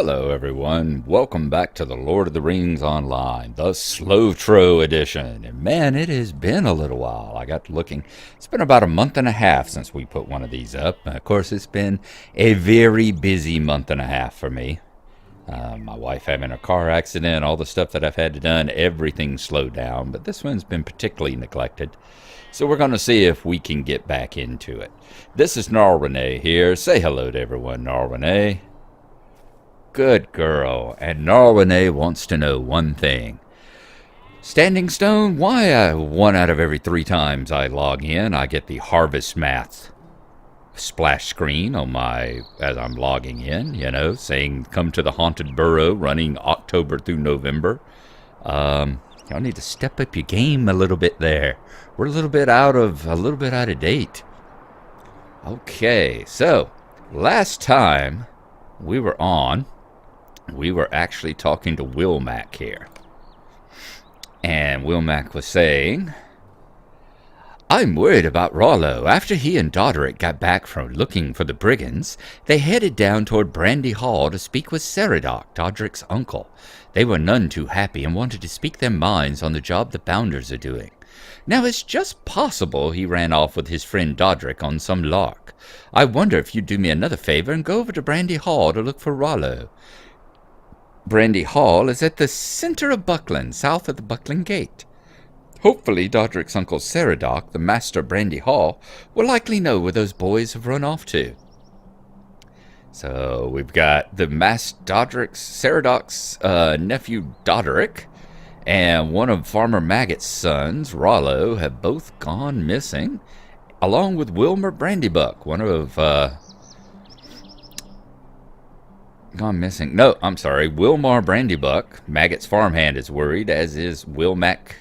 Hello everyone, welcome back to the Lord of the Rings Online, the SLOTRO edition. And man, it has been a little while. I got looking, it's been about a month and a half since we put one of these up. And of course, it's been a very busy month and a half for me. My wife having a car accident, all the stuff that I've had to done, everything slowed down. But this one's been particularly neglected. So we're going to see if we can get back into it. This is Gnarlrynae here. Say hello to everyone, Gnarlrynae. Good girl. And Gnarlrynae wants to know one thing. Standing Stone, why 1 out of every 3 times I log in, I get the Harvest Math splash screen on my, as I'm logging in, you know, saying come to the Haunted Burrow running October through November. Y'all need to step up your game a little bit there. We're a little bit out of date. Okay, so last time we were on, we were actually talking to Wilmac here. And Wilmac was saying, I'm worried about Rollo. After he and Doderick got back from looking for the brigands, they headed down toward Brandy Hall to speak with Seradoc, Doderick's uncle. They were none too happy and wanted to speak their minds on the job the Bounders are doing. Now, it's just possible he ran off with his friend Doderick on some lark. I wonder if you'd do me another favor and go over to Brandy Hall to look for Rollo. Brandy Hall is at the center of Buckland, south of the Buckland Gate. Hopefully, Doderick's uncle Seradoc, the master of Brandy Hall, will likely know where those boys have run off to. So we've got the Seradoc's nephew Doderick and one of Farmer Maggot's sons, Rollo, have both gone missing, along with Wilmer Brandybuck, one of Wilmar Brandybuck. Maggot's farmhand is worried, as is Wilmac.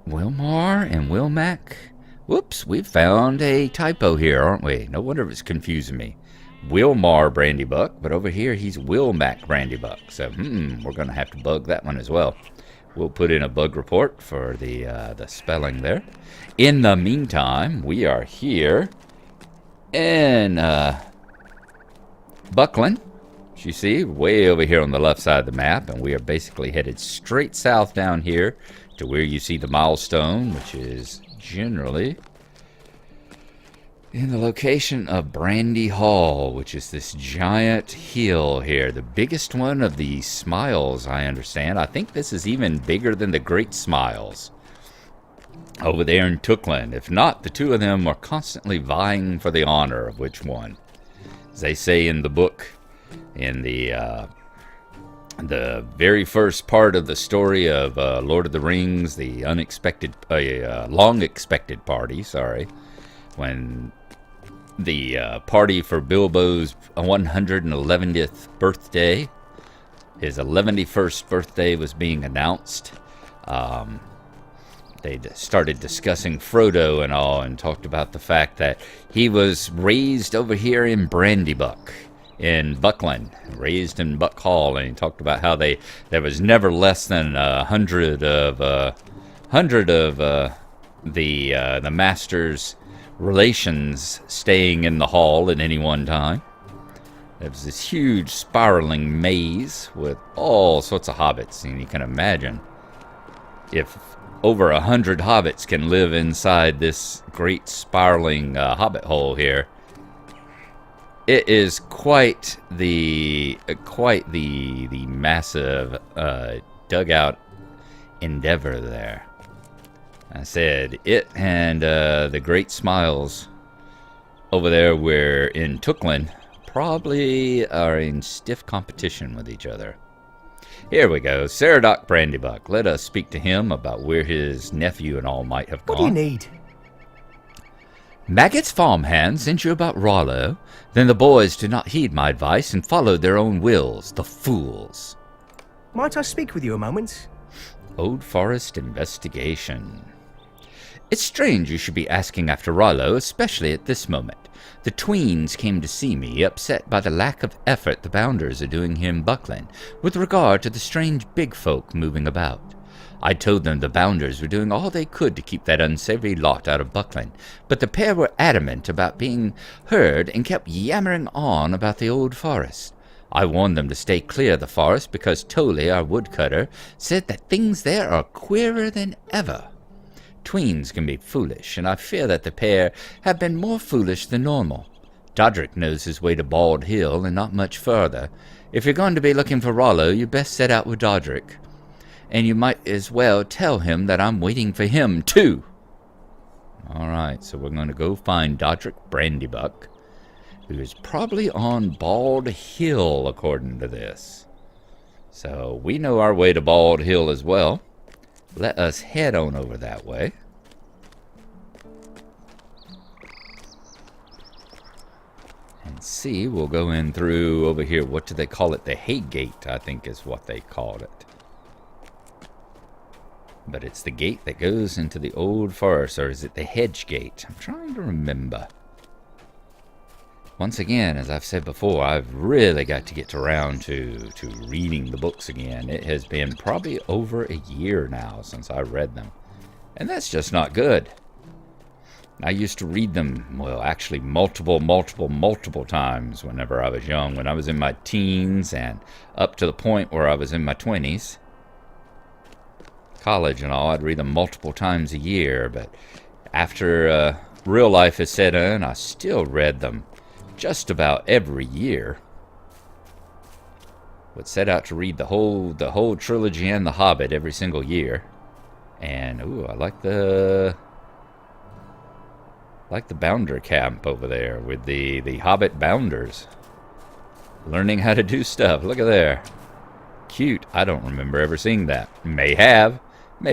Wilmar and Wilmac? Whoops, we've found a typo here, aren't we? No wonder it's confusing me. Wilmar Brandybuck, but over here he's Wilmac Brandybuck. So, we're going to have to bug that one as well. We'll put in a bug report for the spelling there. In the meantime, we are here in Buckland, as you see, way over here on the left side of the map, and we are basically headed straight south down here to where you see the milestone, which is generally in the location of Brandy Hall, which is this giant hill here, the biggest one of the Smiles, I understand. I think this is even bigger than the Great Smiles over there in Tookland. If not, the two of them are constantly vying for the honor of which one. As they say in the book, in the very first part of the story of Lord of the Rings, the long-expected party, when the party for Bilbo's 111th birthday, his 111st birthday was being announced. They started discussing Frodo and all, and talked about the fact that he was raised over here in Brandybuck, in Buckland, raised in Buck Hall, and he talked about how there was never less than 100 of the master's relations staying in the hall at any one time. There was this huge spiraling maze with all sorts of hobbits, and you can imagine if over 100 hobbits can live inside this great spiraling hobbit hole here. It is quite the massive dugout endeavor there. I said it and the Great Smiles over there, where in Tookland, probably are in stiff competition with each other. Here we go, Seradoc Brandybuck. Let us speak to him about where his nephew and all might have gone. What do you need? Maggot's farmhand sent you about Rollo. Then the boys did not heed my advice and followed their own wills, the fools. Might I speak with you a moment? Old Forest investigation. It's strange you should be asking after Rollo, especially at this moment. The tweens came to see me, upset by the lack of effort the Bounders are doing here in Buckland with regard to the strange big folk moving about. I told them the Bounders were doing all they could to keep that unsavory lot out of Buckland, but the pair were adamant about being heard and kept yammering on about the old forest. I warned them to stay clear of the forest because Tolly, our woodcutter, said that things there are queerer than ever. Tweens can be foolish, and I fear that the pair have been more foolish than normal. Dodric knows his way to Bald Hill and not much further. If you're going to be looking for Rollo, you best set out with Dodric. And you might as well tell him that I'm waiting for him, too. All right, so we're going to go find Dodric Brandybuck, who is probably on Bald Hill, according to this. So we know our way to Bald Hill as well. Let us head on over that way. And see, we'll go in through over here. What do they call it? The Hay Gate, I think is what they called it. But it's the gate that goes into the old forest, or is it the Hedge Gate? I'm trying to remember. Once again, as I've said before, I've really got to get around to reading the books again. It has been probably over a year now since I read them. And that's just not good. I used to read them, well, actually multiple times whenever I was young. When I was in my teens and up to the point where I was in my 20s. College and all, I'd read them multiple times a year. But after real life has set in, I still read them just about every year. Would set out to read the whole trilogy and The Hobbit every single year. And ooh, I like the bounder camp over there with the Hobbit bounders. Learning how to do stuff. Look at there. Cute. I don't remember ever seeing that. May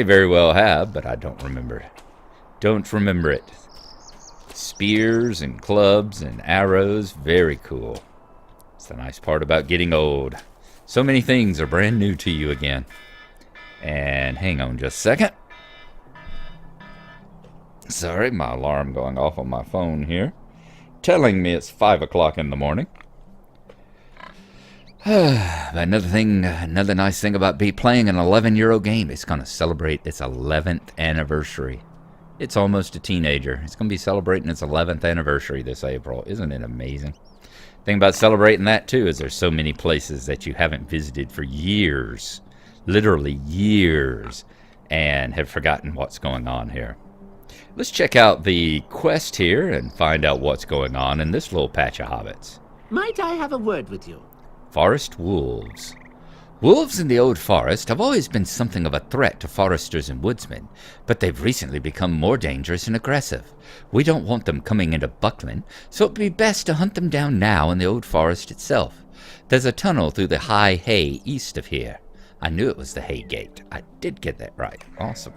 very well have, but I don't remember it. Don't remember it. Spears and clubs and arrows, very cool. It's the nice part about getting old. So many things are brand new to you again. And hang on just a second. Sorry, my alarm going off on my phone here, telling me it's 5 o'clock in the morning. Another nice thing about playing an 11-year-old game, it's going to celebrate its 11th anniversary. It's almost a teenager. It's going to be celebrating its 11th anniversary this April. Isn't it amazing? The thing about celebrating that, too, is there's so many places that you haven't visited for years. Literally years. And have forgotten what's going on here. Let's check out the quest here and find out what's going on in this little patch of hobbits. Might I have a word with you? Forest wolves. Wolves in the old forest have always been something of a threat to foresters and woodsmen, but they've recently become more dangerous and aggressive. We don't want them coming into Buckland, so it'd be best to hunt them down now in the old forest itself. There's a tunnel through the high hay east of here. I knew it was the Hay Gate. I did get that right. Awesome.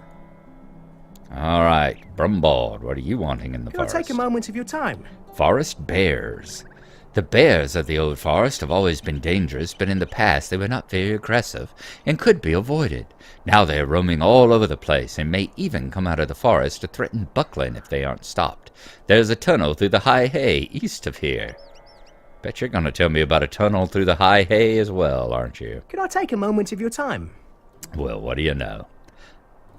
All right, Brumbald, what are you wanting in the forest? Can I take a moment of your time? Forest bears. The bears of the old forest have always been dangerous, but in the past they were not very aggressive and could be avoided. Now they are roaming all over the place and may even come out of the forest to threaten Buckland if they aren't stopped. There's a tunnel through the high hay east of here. Bet you're going to tell me about a tunnel through the high hay as well, aren't you? Can I take a moment of your time? Well, what do you know?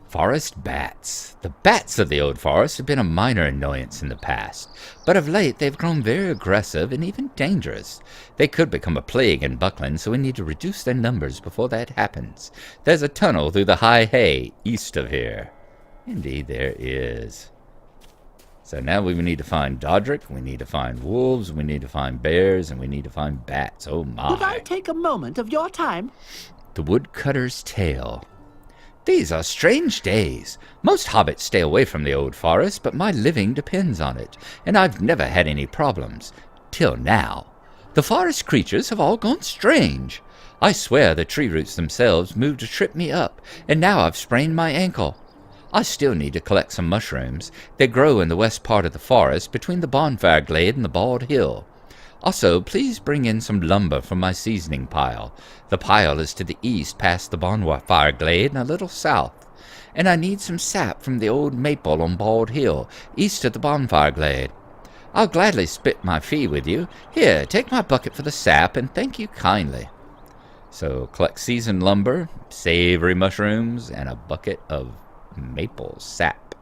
Forest bats. The bats of the old forest have been a minor annoyance in the past, but of late they've grown very aggressive and even dangerous. They could become a plague in Buckland, so we need to reduce their numbers before that happens. There's a tunnel through the high hay east of here. Indeed there is. So now we need to find Dodric, we need to find wolves, we need to find bears, and we need to find bats. Oh my. Could I take a moment of your time? The Woodcutter's Tale. These are strange days. Most hobbits stay away from the old forest, but my living depends on it, and I've never had any problems. Till now. The forest creatures have all gone strange. I swear the tree roots themselves moved to trip me up, and now I've sprained my ankle. I still need to collect some mushrooms. They grow in the west part of the forest, between the bonfire glade and the Bald Hill. Also, please bring in some lumber from my seasoning pile. The pile is to the east past the bonfire glade and a little south. And I need some sap from the old maple on Bald Hill, east of the bonfire glade. I'll gladly split my fee with you. Here, take my bucket for the sap, and thank you kindly. So, collect seasoned lumber, savory mushrooms, and a bucket of maple sap.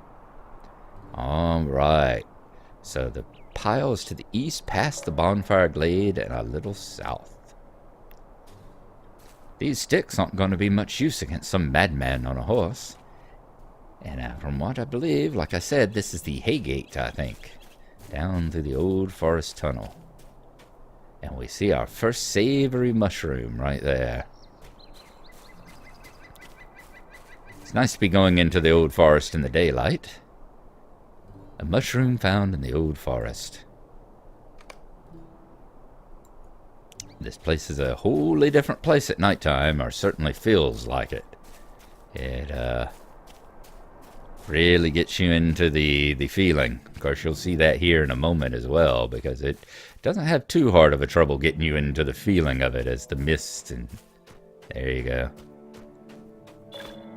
All right. So the piles to the east past the bonfire glade and a little south. These sticks aren't going to be much use against some madman on a horse. And from what I believe, like I said, this is the Haygate, I think. Down through the old forest tunnel. And we see our first savory mushroom right there. It's nice to be going into the old forest in the daylight. A mushroom found in the old forest. This place is a wholly different place at nighttime, or certainly feels like it. It really gets you into the feeling. Of course, you'll see that here in a moment as well, because it doesn't have too hard of a trouble getting you into the feeling of it as the mist, and there you go.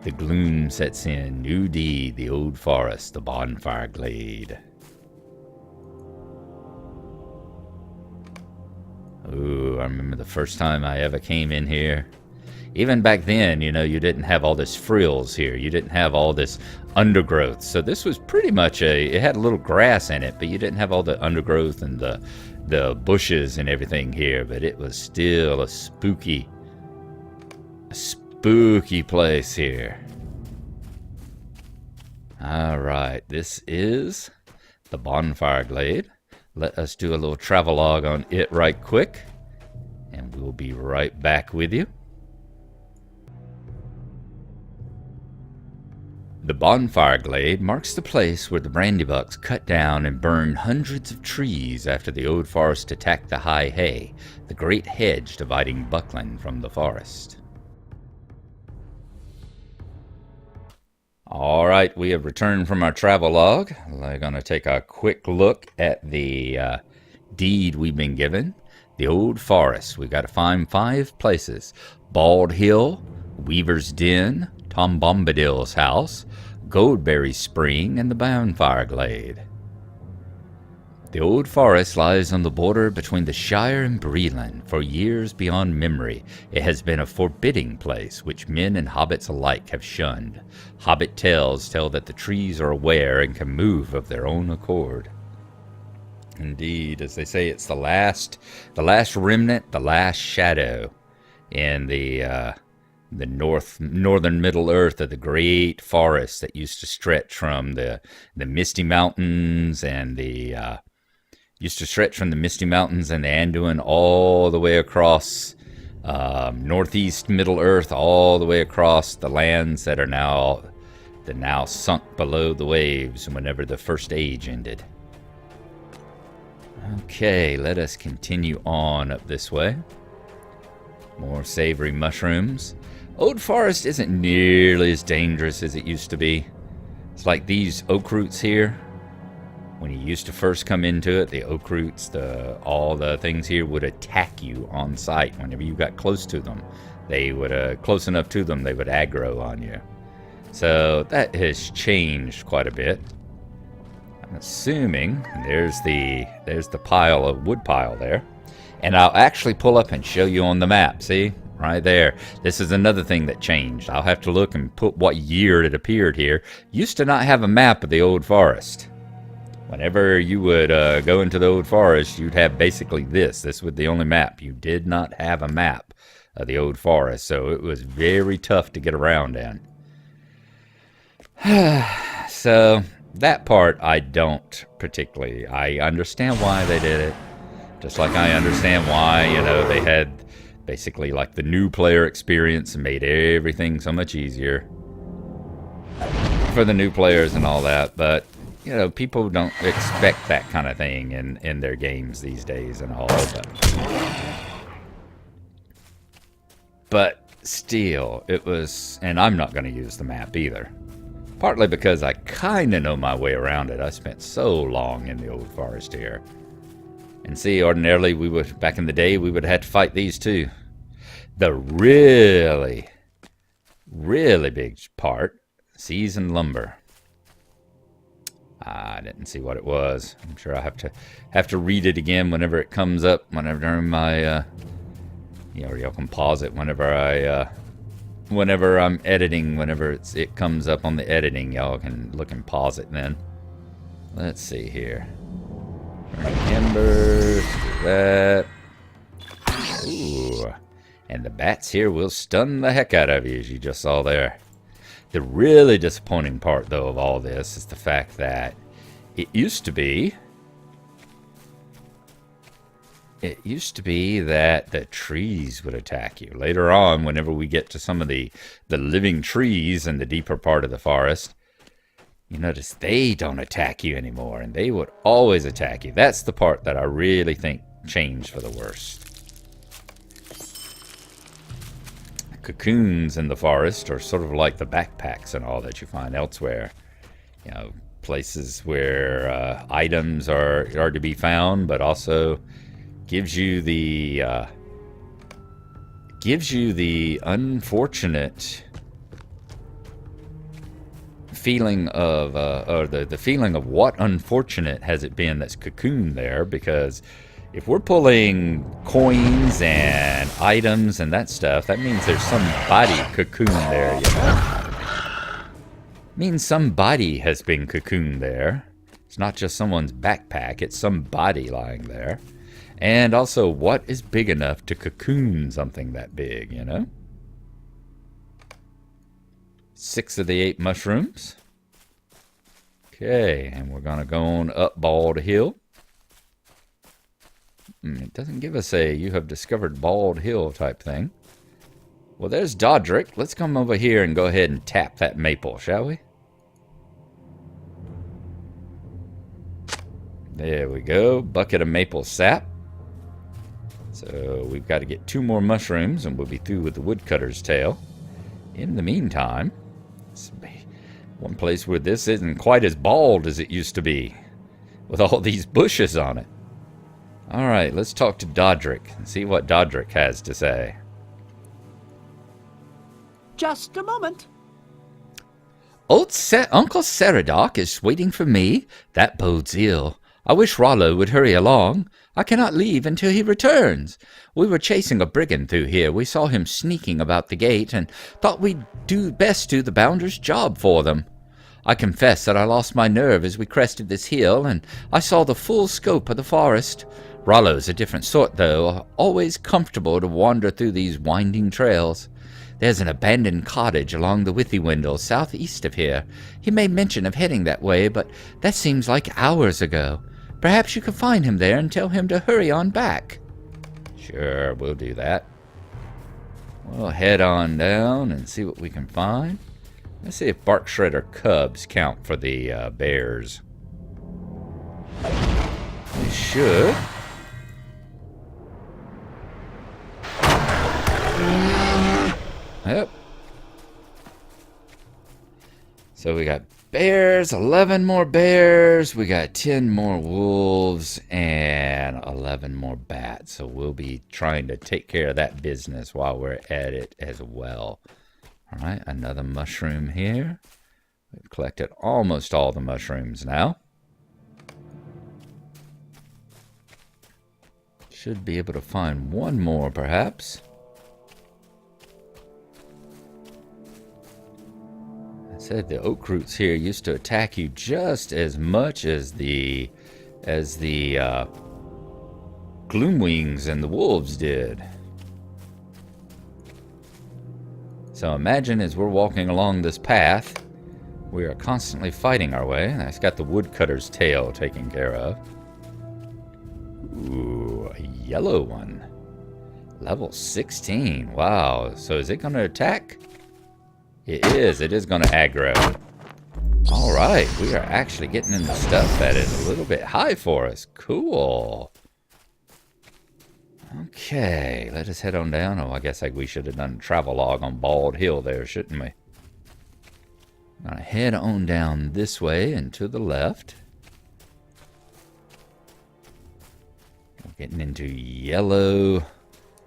The gloom sets in. New deed, the old forest, the bonfire glade. Ooh, I remember the first time I ever came in here. Even back then, you know, you didn't have all this frills here. You didn't have all this undergrowth. So this was pretty much it had a little grass in it, but you didn't have all the undergrowth and the bushes and everything here. But it was still a spooky place here. All right, this is the bonfire glade. Let us do a little travelogue on it right quick, and we'll be right back with you. The bonfire glade marks the place where the brandybucks cut down and burned hundreds of trees after the old forest attacked the high hay, the great hedge dividing Buckland from the forest. All right, we have returned from our travelogue. We're going to take a quick look at the deed we've been given. The old forest. We've got to find 5 places. Bald Hill, Weaver's Den, Tom Bombadil's house, Goldberry Spring, and the bonfire glade. The old forest lies on the border between the Shire and Breland. For years beyond memory, it has been a forbidding place which men and hobbits alike have shunned. Hobbit tales tell that the trees are aware and can move of their own accord. Indeed, as they say, it's the last remnant, the last shadow in the northern Middle Earth of the great forest that used to stretch from the Misty Mountains and the Anduin all the way across northeast Middle Earth, all the way across the lands that are now sunk below the waves whenever the First Age ended. Okay, let us continue on up this way. More savory mushrooms. Old Forest isn't nearly as dangerous as it used to be. It's like these oak roots here. When you used to first come into it, the oak roots, all the things here would attack you on sight whenever you got close to them. They would, close enough to them, they would aggro on you. So that has changed quite a bit. I'm assuming there's the wood pile there. And I'll actually pull up and show you on the map, see? Right there. This is another thing that changed. I'll have to look and put what year it appeared here. Used to not have a map of the old forest. Whenever you would go into the old forest, you'd have basically this. This was the only map. You did not have a map of the old forest, so it was very tough to get around in. So that part I don't particularly. I understand why they did it. Just like I understand why, you know, they had basically like the new player experience and made everything so much easier for the new players and all that. But, you know, people don't expect that kind of thing in their games these days and all. But still, it was, and I'm not going to use the map either. Partly because I kind of know my way around it. I spent so long in the old forest here. And see, ordinarily, back in the day, we would have had to fight these too. The really, really big part, seasoned lumber. I didn't see what it was. I'm sure I have to read it again whenever it comes up. Whenever my, y'all can pause it whenever I'm editing. Whenever it comes up on the editing, y'all can look and pause it then. Let's see here. Embers, that. Ooh. And the bats here will stun the heck out of you, as you just saw there. The really disappointing part, though, of all this is the fact that it used to be that the trees would attack you. Later on, whenever we get to some of the living trees in the deeper part of the forest, you notice they don't attack you anymore, and they would always attack you. That's the part that I really think changed for the worst. Cocoons in the forest are sort of like the backpacks and all that you find elsewhere. You know, places where items are to be found, but also gives you the unfortunate feeling of or the feeling of what unfortunate has it been that's cocooned there, because if we're pulling coins and items and that stuff, that means there's somebody cocooned there, you know? It means somebody has been cocooned there. It's not just someone's backpack, it's somebody lying there. And also, what is big enough to cocoon something that big, you know? 6 of the 8 mushrooms. Okay, and we're going to go on up Bald Hill. It doesn't give us a "you have discovered Bald Hill" type thing. Well, there's Dodrick. Let's come over here and go ahead and tap that maple, shall we? There we go. Bucket of maple sap. So we've got to get 2 more mushrooms and we'll be through with the woodcutter's tail. In the meantime, one place where this isn't quite as bald as it used to be, with all these bushes on it. Alright, let's talk to Dodrick and see what Dodrick has to say. Just a moment. Uncle Saradoc is waiting for me. That bodes ill. I wish Rollo would hurry along. I cannot leave until he returns. We were chasing a brigand through here. We saw him sneaking about the gate and thought we'd best do the bounder's job for them. I confess that I lost my nerve as we crested this hill, and I saw the full scope of the forest. Rollo's a different sort, though, always comfortable to wander through these winding trails. There's an abandoned cottage along the Withywindle, southeast of here. He made mention of heading that way, but that seems like hours ago. Perhaps you could find him there and tell him to hurry on back. Sure, we'll do that. We'll head on down and see what we can find. Let's see if bark shredder cubs count for the bears. They should. Yep. So we got bears, 11 more bears, we got 10 more wolves, and 11 more bats. So we'll be trying to take care of that business while we're at it as well. All right, another mushroom here. We've collected almost all the mushrooms now. Should be able to find one more, perhaps. I said the oak roots here used to attack you just as much as the gloomwings and the wolves did. So imagine as we're walking along this path, we are constantly fighting our way. That's got the woodcutter's tail taken care of. Ooh, a yellow one. Level 16. Wow. So is it going to attack? It is. It is going to aggro. All right. We are actually getting into stuff that is a little bit high for us. Cool. Okay. Let us head on down. Oh, I guess we should have done a travel log on Bald Hill there, shouldn't we? I'm going to head on down this way and to the left. We're getting into yellow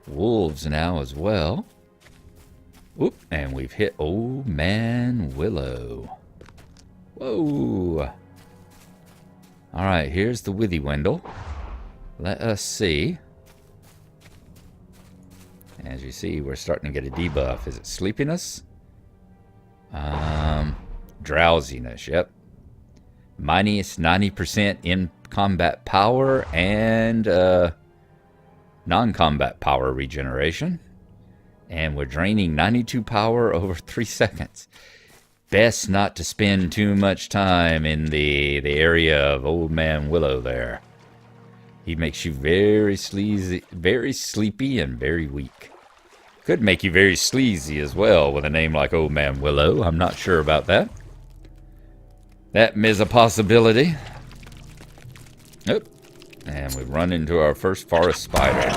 wolves now as well. Oop, and we've hit Old Man Willow. Whoa. All right, here's the Withywindle. Let us see. As you see, we're starting to get a debuff. Is it sleepiness? Drowsiness, yep. Minus 90% in combat power and non-combat power regeneration. And we're draining 92 power over 3 seconds. Best not to spend too much time in the area of Old Man Willow there. He makes you very sleazy, very sleepy, and very weak. Could make you very sleazy as well with a name like Old Man Willow. I'm not sure about that. That is a possibility. Nope. And we run into our first forest spider.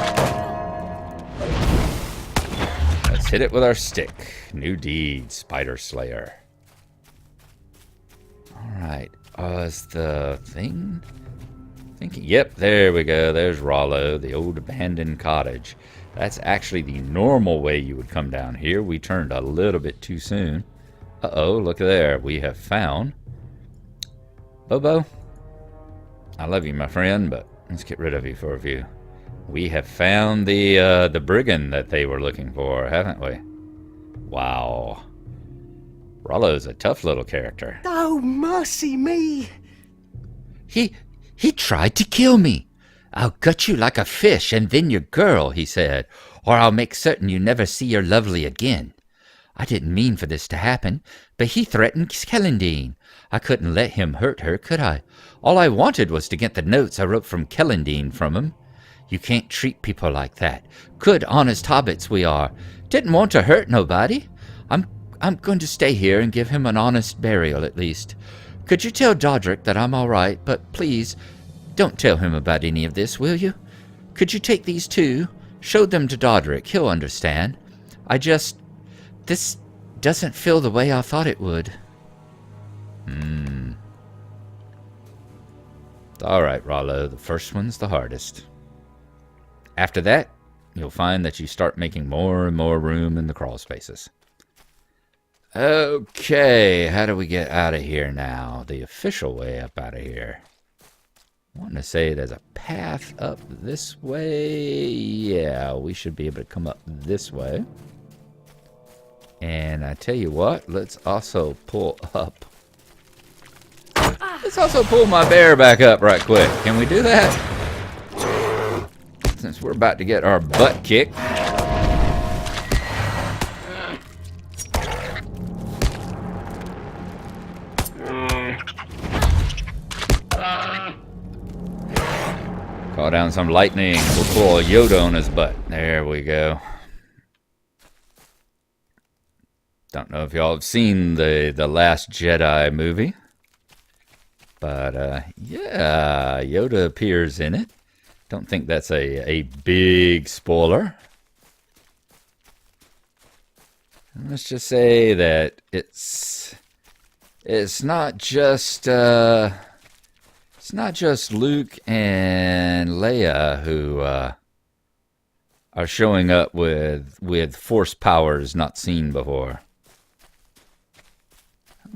Let's hit it with our stick. New deed, Spider Slayer. Alright. Is the thing? Yep, there we go. There's Rollo, the old abandoned cottage. That's actually the normal way you would come down here. We turned a little bit too soon. Uh-oh, look there. We have found Bobo. I love you, my friend, but let's get rid of you for a few. We have found the brigand that they were looking for, haven't we? Wow. Rollo's a tough little character. Oh, mercy me! He tried to kill me. I'll gut you like a fish and then your girl, he said, or I'll make certain you never see your lovely again. I didn't mean for this to happen, but he threatened Kellendine. I couldn't let him hurt her, could I? All I wanted was to get the notes I wrote from Kellendine from him. You can't treat people like that. Good, honest hobbits we are. Didn't want to hurt nobody. I'm going to stay here and give him an honest burial at least. Could you tell Dodrick that I'm all right, but please, don't tell him about any of this, will you? Could you take these too? Show them to Dodrick. He'll understand. This doesn't feel the way I thought it would. Alright, Rollo, the first one's the hardest. After that, you'll find that you start making more and more room in the crawl spaces. Okay, how do we get out of here now? The official way up out of here. I want to say there's a path up this way. Yeah, we should be able to come up this way. And I tell you what, let's also pull up. Let's also pull my bear back up right quick. Can we do that? Since we're about to get our butt kicked. Call down some lightning. We'll pull a Yoda on his butt. There we go. Don't know if y'all have seen the Last Jedi movie. But, yeah, Yoda appears in it. Don't think that's a big spoiler. Let's just say that it's not just Luke and Leia who are showing up with force powers not seen before.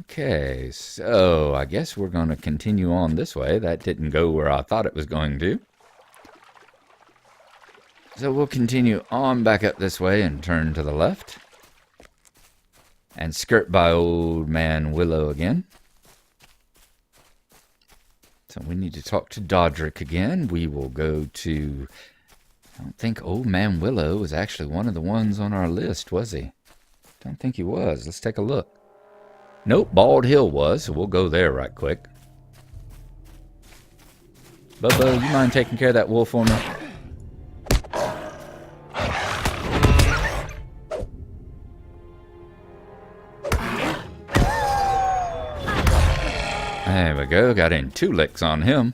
Okay, so I guess we're going to continue on this way. That didn't go where I thought it was going to. So we'll continue on back up this way and turn to the left. And skirt by Old Man Willow again. So we need to talk to Dodrick again. We will go to... I don't think Old Man Willow was actually one of the ones on our list, was he? Don't think he was. Let's take a look. Nope, Bald Hill was, so we'll go there right quick. Bubba, you mind taking care of that wolf for me? There we go, got in 2 licks on him.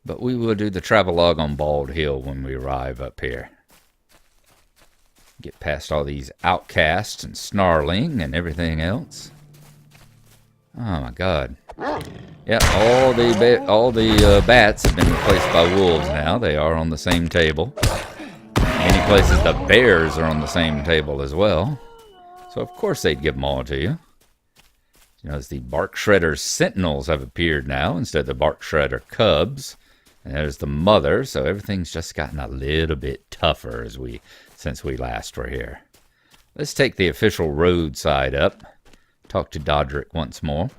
But we will do the travelogue on Bald Hill when we arrive up here. Get past all these outcasts and snarling and everything else. Oh my god. Yeah, all the bats have been replaced by wolves now. They are on the same table. Many places the bears are on the same table as well. So of course they'd give them all to you. You know, as the Bark Shredder Sentinels have appeared now instead of the Bark Shredder Cubs. And there's the mother, so everything's just gotten a little bit tougher since we last were here. Let's take the official road side up. Talk to Dodrick once more.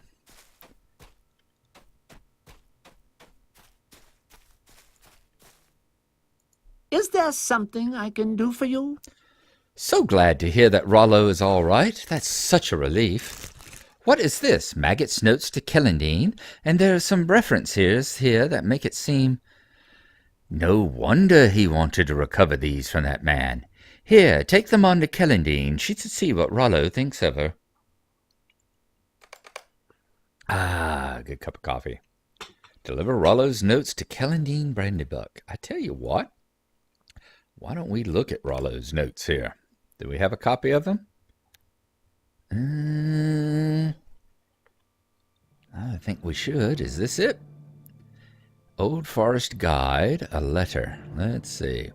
Is there something I can do for you? So glad to hear that Rollo is all right. That's such a relief. What is this? Maggot's notes to Kellendine, and there are some references here that make it seem... No wonder he wanted to recover these from that man. Here, take them on to Kellendine. She should see what Rollo thinks of her. Ah, good cup of coffee. Deliver Rollo's notes to Kellendine Brandybuck. I tell you what, why don't we look at Rollo's notes here? Do we have a copy of them? I think we should. Is this it? Old Forest Guide, a letter. Let's see.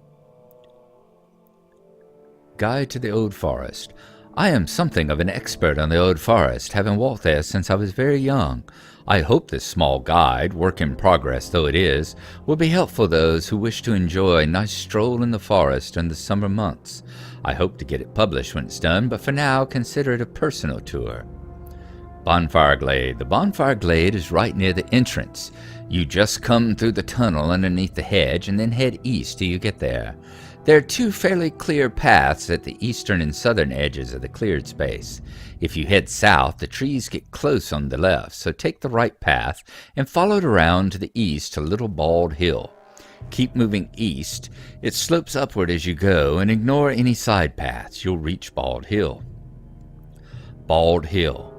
Guide to the Old Forest. I am something of an expert on the Old Forest, having walked there since I was very young. I hope this small guide, work in progress though it is, will be helpful to those who wish to enjoy a nice stroll in the forest in the summer months. I hope to get it published when it's done, but for now consider it a personal tour. Bonfire Glade. The Bonfire Glade is right near the entrance. You just come through the tunnel underneath the hedge and then head east till you get there. There are two fairly clear paths at the eastern and southern edges of the cleared space. If you head south, the trees get close on the left, so take the right path and follow it around to the east to Little Bald Hill. Keep moving east. It slopes upward as you go, and ignore any side paths. You'll reach Bald Hill. Bald Hill.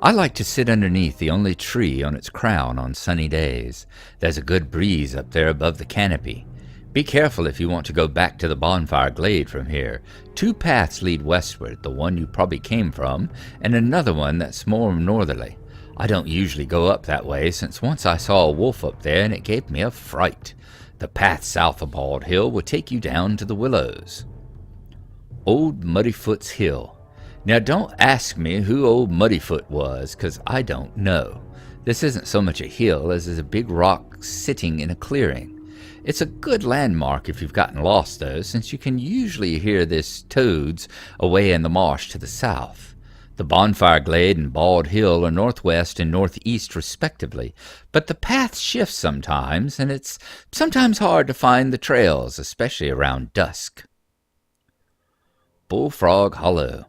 I like to sit underneath the only tree on its crown on sunny days. There's a good breeze up there above the canopy. Be careful if you want to go back to the Bonfire Glade from here. Two paths lead westward, the one you probably came from, and another one that's more northerly. I don't usually go up that way, since once I saw a wolf up there and it gave me a fright. The path south of Bald Hill will take you down to the willows. Old Muddyfoot's Hill. Now don't ask me who old Muddyfoot was, 'cause I don't know. This isn't so much a hill as is a big rock sitting in a clearing. It's a good landmark if you've gotten lost, though, since you can usually hear this toads away in the marsh to the south. The Bonfire Glade and Bald Hill are northwest and northeast respectively, but the path shifts sometimes, and it's sometimes hard to find the trails, especially around dusk. Bullfrog Hollow.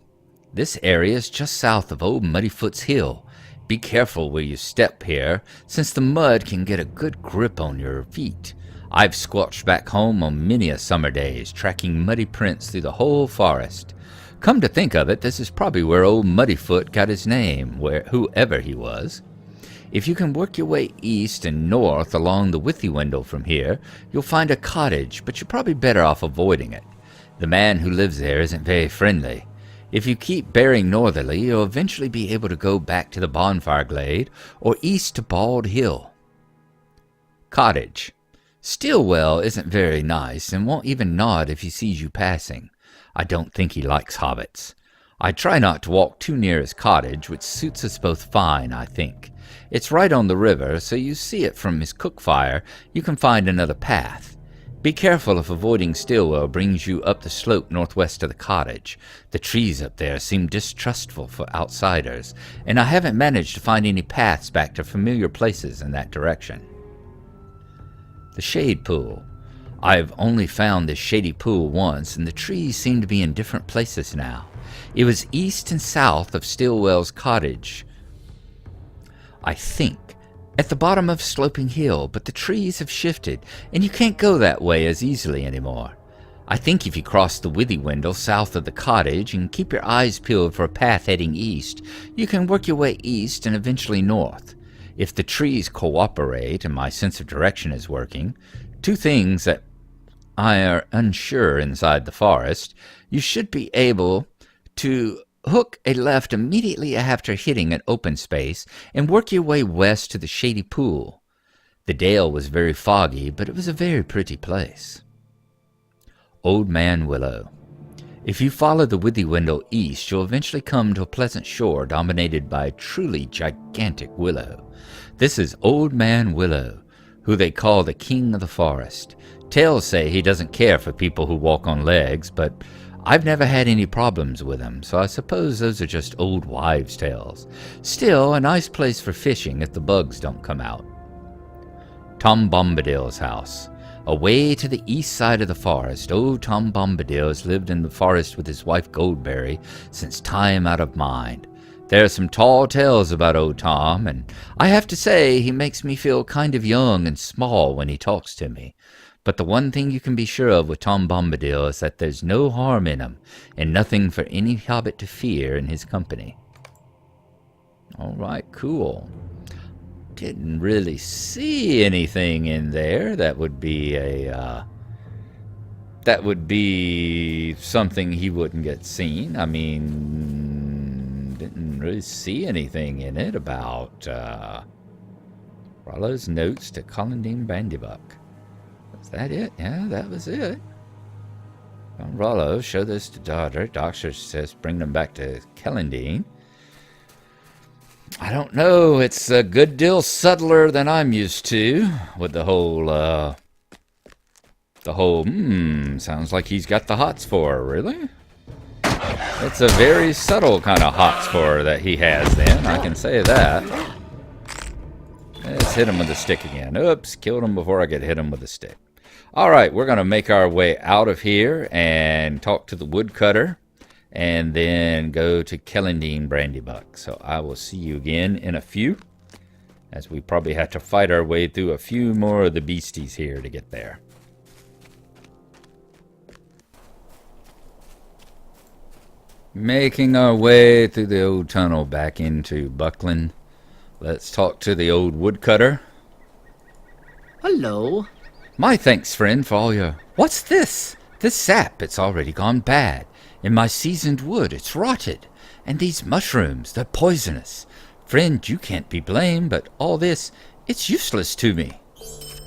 This area is just south of Old Muddyfoot's Hill. Be careful where you step here, since the mud can get a good grip on your feet. I've squelched back home on many a summer days, tracking muddy prints through the whole forest. Come to think of it, this is probably where old Muddyfoot got his name, whoever he was. If you can work your way east and north along the Withy Window from here, you'll find a cottage, but you're probably better off avoiding it. The man who lives there isn't very friendly. If you keep bearing northerly, you'll eventually be able to go back to the Bonfire Glade or east to Bald Hill. Cottage. Stillwell isn't very nice and won't even nod if he sees you passing. I don't think he likes hobbits. I try not to walk too near his cottage, which suits us both fine, I think. It's right on the river, so you see it from his cook fire. You can find another path. Be careful if avoiding Stillwell brings you up the slope northwest of the cottage. The trees up there seem distrustful for outsiders, and I haven't managed to find any paths back to familiar places in that direction. The Shade Pool. I've only found this shady pool once, and the trees seem to be in different places now. It was east and south of Stillwell's cottage, I think, at the bottom of Sloping Hill, but the trees have shifted, and you can't go that way as easily anymore. I think if you cross the Withy Window south of the cottage and keep your eyes peeled for a path heading east, you can work your way east and eventually north. If the trees cooperate and my sense of direction is working, two things that I are unsure inside the forest, you should be able to hook a left immediately after hitting an open space and work your way west to the shady pool. The dale was very foggy, but it was a very pretty place. Old Man Willow. If you follow the Withy Window east, you'll eventually come to a pleasant shore dominated by a truly gigantic willow. This is Old Man Willow, who they call the king of the forest. Tales say he doesn't care for people who walk on legs, but I've never had any problems with him, so I suppose those are just old wives' tales. Still, a nice place for fishing if the bugs don't come out. Tom Bombadil's house. Away to the east side of the forest, old Tom Bombadil has lived in the forest with his wife Goldberry since time out of mind. There are some tall tales about old Tom, and I have to say he makes me feel kind of young and small when he talks to me. But the one thing you can be sure of with Tom Bombadil is that there's no harm in him, and nothing for any hobbit to fear in his company. All right, cool. Didn't really see anything in there that would be something he wouldn't get seen. I mean, didn't really see anything in it about Rollo's notes to Colindine Brandybuck. Was that it? Yeah, that was it. Rollo, show this to daughter. Doctor says bring them back to Colindine. I don't know. It's a good deal subtler than I'm used to with the whole, sounds like he's got the hots for her, really? It's a very subtle kind of hots for her that he has then, I can say that. Let's hit him with the stick again. Oops, killed him before I could hit him with the stick. Alright, we're going to make our way out of here and talk to the woodcutter. And then go to Colindine Brandybuck. So I will see you again in a few, as we probably have to fight our way through a few more of the beasties here to get there. Making our way through the old tunnel back into Buckland. Let's talk to the old woodcutter. Hello. My thanks, friend, for all your... What's this? This sap, it's already gone bad. In my seasoned wood, it's rotted. And these mushrooms, they're poisonous. Friend, you can't be blamed, but all this, it's useless to me.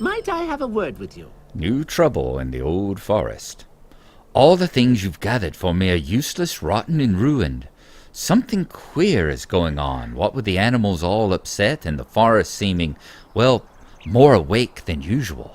Might I have a word with you? New trouble in the old forest. All the things you've gathered for me are useless, rotten, and ruined. Something queer is going on, what with the animals all upset and the forest seeming, well, more awake than usual.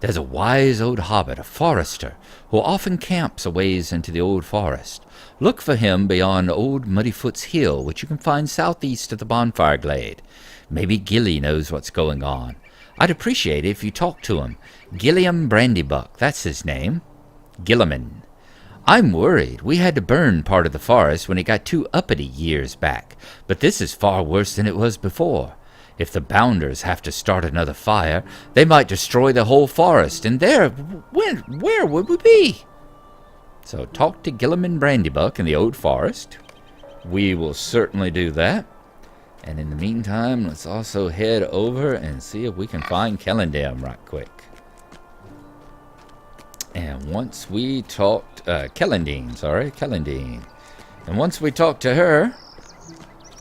There's a wise old hobbit, a forester, who often camps a ways into the old forest. Look for him beyond old Muddyfoot's hill, which you can find southeast of the bonfire glade. Maybe Gilly knows what's going on. I'd appreciate it if you talk to him. Gilliam Brandybuck, that's his name. Gilliman. I'm worried. We had to burn part of the forest when it got too uppity years back, but this is far worse than it was before. If the Bounders have to start another fire, they might destroy the whole forest, and where would we be? So talk to Gilliman Brandybuck in the old forest. We will certainly do that. And in the meantime, let's also head over and see if we can find Colindine right quick. And once we talked, Colindine. And once we talk to her,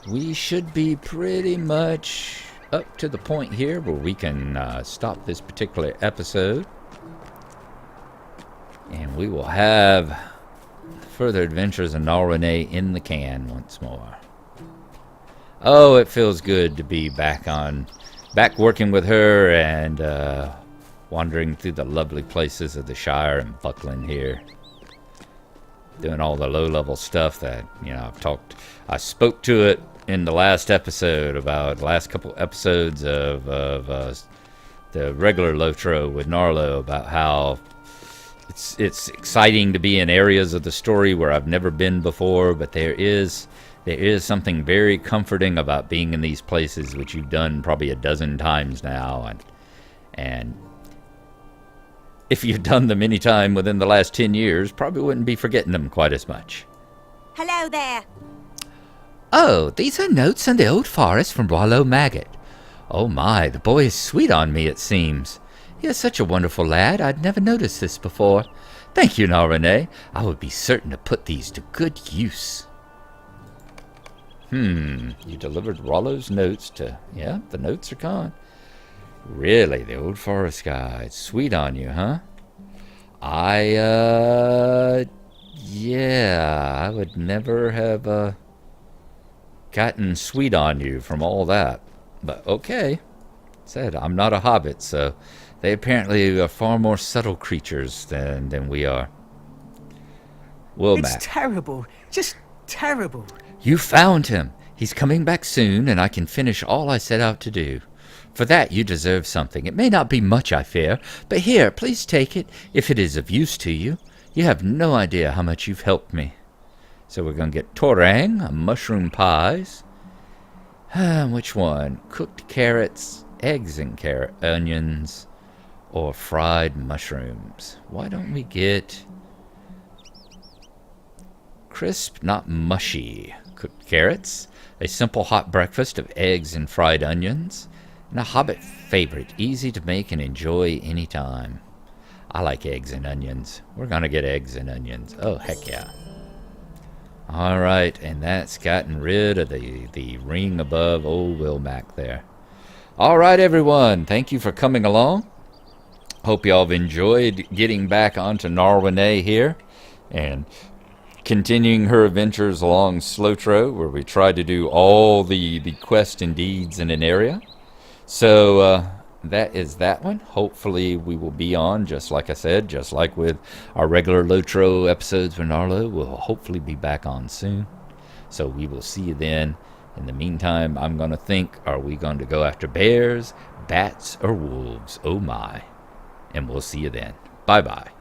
we should be pretty much up to the point here where we can stop this particular episode. And we will have further adventures of Gnarlrynae in the can once more. Oh, it feels good to be back working with her and wandering through the lovely places of the Shire and Buckland here. Doing all the low-level stuff that, I spoke to it in the last episode about the last couple episodes of the regular Lotro with Gnarlo about how it's exciting to be in areas of the story where I've never been before, but there is something very comforting about being in these places which you've done probably a dozen times now, and if you've done them any time within the last 10 years, probably wouldn't be forgetting them quite as much. Hello there. Oh, these are notes in the old forest from Rollo Maggot. Oh my, the boy is sweet on me, it seems. He is such a wonderful lad, I'd never noticed this before. Thank you, Gnarlrynae. I would be certain to put these to good use. You delivered Rollo's notes to... Yeah, the notes are gone. Really, the old forest guy. Sweet on you, huh? Yeah, I would never have, gotten sweet on you from all that. But okay. Said, I'm not a hobbit, so they apparently are far more subtle creatures than we are. Well, It's Matt. terrible. Just terrible. You found him. He's coming back soon, and I can finish all I set out to do. For that you deserve something. It may not be much, I fear, but here, please take it, if it is of use to you. You have no idea how much you've helped me. So we're going to get torang, mushroom pies. Which one? Cooked carrots, eggs and onions, or fried mushrooms. Why don't we get crisp, not mushy, cooked carrots, a simple hot breakfast of eggs and fried onions, and a Hobbit favorite, easy to make and enjoy anytime. I like eggs and onions. We're going to get eggs and onions. Oh, heck yeah. All right, and that's gotten rid of the ring above old Wilmac there. All right, everyone, thank you for coming along. Hope y'all have enjoyed getting back onto Gnarlrynae here and continuing her adventures along SLOTRO, where we try to do all the quests and deeds in an area. So that is that one. Hopefully we will be on, just like I said, just like with our regular LOTRO episodes with Gnarlo, we'll hopefully be back on soon. So we will see you then. In the meantime, I'm going to think, are we going to go after bears, bats, or wolves? Oh my. And we'll see you then. Bye-bye.